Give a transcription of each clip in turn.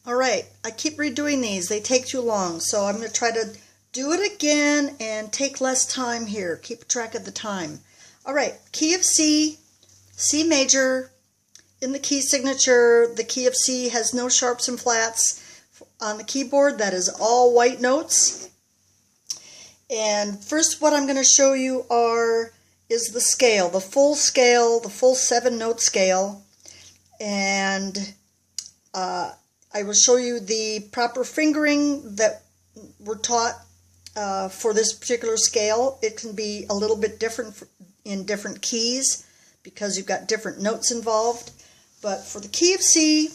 Alright, I keep redoing these. They take too long, so I'm going to try to do it again and take less time here. Keep track of the time. Alright, key of C, C major. In the key signature, the key of C has no sharps and flats. On the keyboard, that is all white notes. And first what I'm going to show you is the scale, the full 7-note scale. And I will show you the proper fingering that we're taught for this particular scale. It can be a little bit different in different keys because you've got different notes involved. But for the key of C,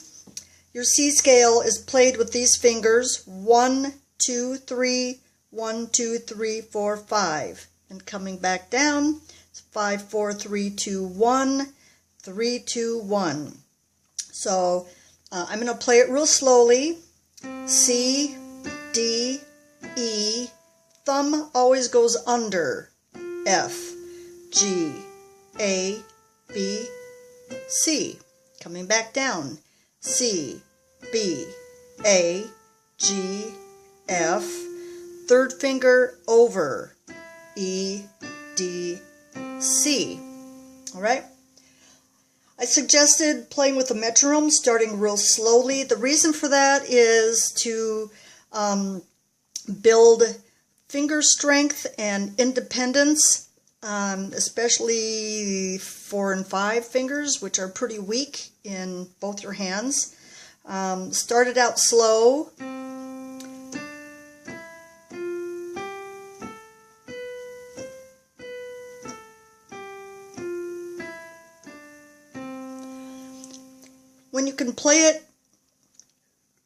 your C scale is played with these fingers: 1, 2, 3, 1, 2, 3, 4, 5. And coming back down, it's 5, 4, 3, 2, 1, 3, 2, 1. So I'm going to play it real slowly. C, D, E, thumb always goes under. F, G, A, B, C. Coming back down. C, B, A, G, F. Third finger over. E, D, C. Alright? I suggested playing with a metronome, starting real slowly. The reason for that is to build finger strength and independence, especially 4 and 5 fingers, which are pretty weak in both your hands. Start it out slow. When you can play it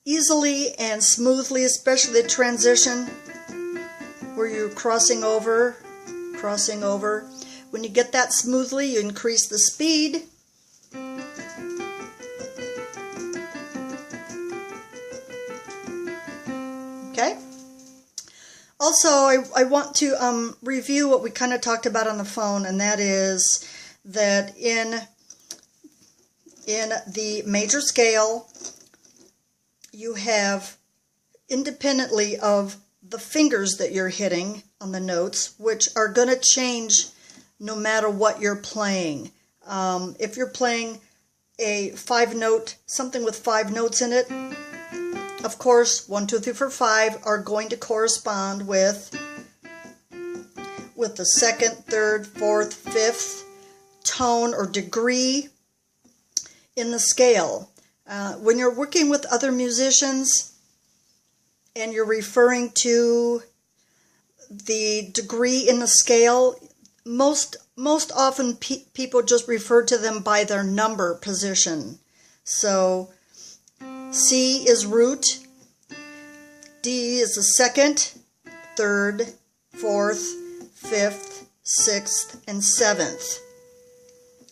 easily and smoothly, especially the transition where you're crossing over. When you get that smoothly, you increase the speed. Okay? Also, I want to review what we kind of talked about on the phone, and that is that in the major scale, you have, independently of the fingers that you're hitting on the notes, which are going to change no matter what you're playing. If you're playing a 5-note, something with 5 notes in it, of course, 1, 2, 3, 4, 5 are going to correspond with the second, third, fourth, fifth tone or degree in the scale. When you're working with other musicians and you're referring to the degree in the scale, most often people just refer to them by their number position. So C is root, D is the second, third, fourth, fifth, sixth, and seventh.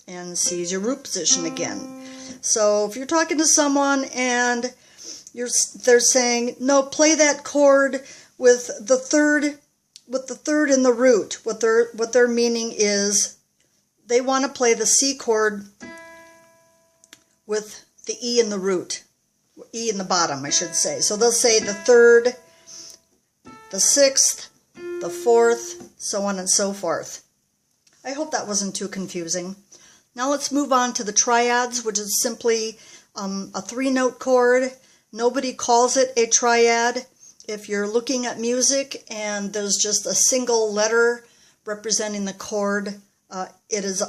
And C is your root position again. So if you're talking to someone and they're saying, no, play that chord with the third in the root. What their meaning is they want to play the C chord with the E in the root. E in the bottom, I should say. So they'll say the third, the sixth, the fourth, so on and so forth. I hope that wasn't too confusing. Now let's move on to the triads, which is simply a 3-note chord. Nobody calls it a triad. If you're looking at music and there's just a single letter representing the chord, it is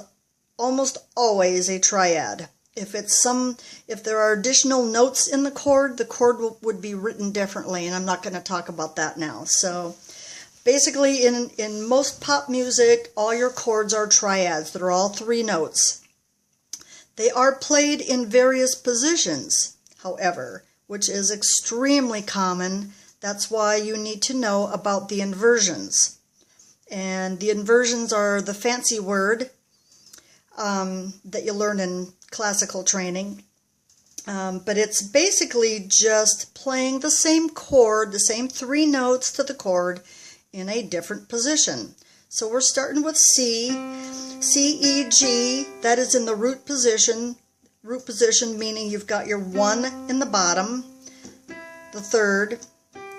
almost always a triad. If there are additional notes in the chord would be written differently, and I'm not going to talk about that now. So basically, in most pop music, all your chords are triads that are all 3 notes. They are played in various positions, however, which is extremely common. That's why you need to know about the inversions. And the inversions are the fancy word that you learn in classical training. But it's basically just playing the same chord, the same 3 notes to the chord in a different position. So we're starting with C, C, E, G, that is in the root position. Root position meaning you've got your 1 in the bottom, the third,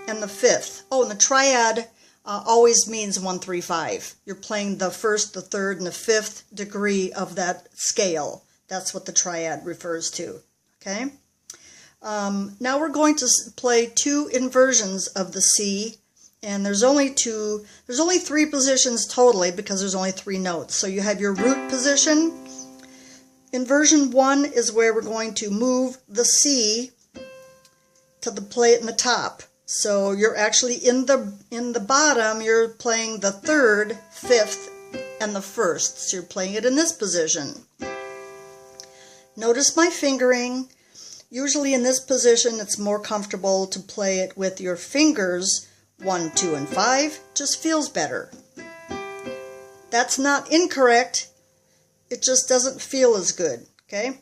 and the fifth. Oh, and the triad always means 1, 3, 5. You're playing the first, the third, and the fifth degree of that scale. That's what the triad refers to. Okay? Now we're going to play 2 inversions of the C, and there's only 3 positions totally because there's only 3 notes. So you have your root position. Inversion 1 is where we're going to move the C to play it in the top. So you're actually in the bottom, you're playing the third, fifth, and the first. So you're playing it in this position. Notice my fingering. Usually in this position it's more comfortable to play it with your fingers 1, 2, and 5. Just feels better. That's not incorrect. It just doesn't feel as good. Okay?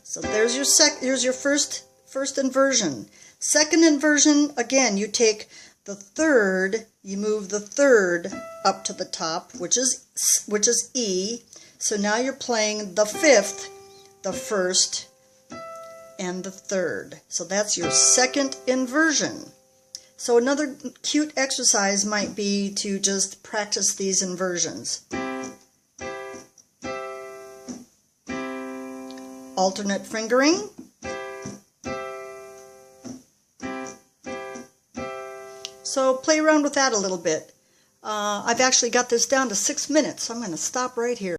So there's your first inversion. Second inversion, again, you take the third, you move the third up to the top, which is E. So now you're playing the fifth, the first, and the third. So that's your second inversion. So another cute exercise might be to just practice these inversions. Alternate fingering. So play around with that a little bit. I've actually got this down to 6 minutes, so I'm going to stop right here.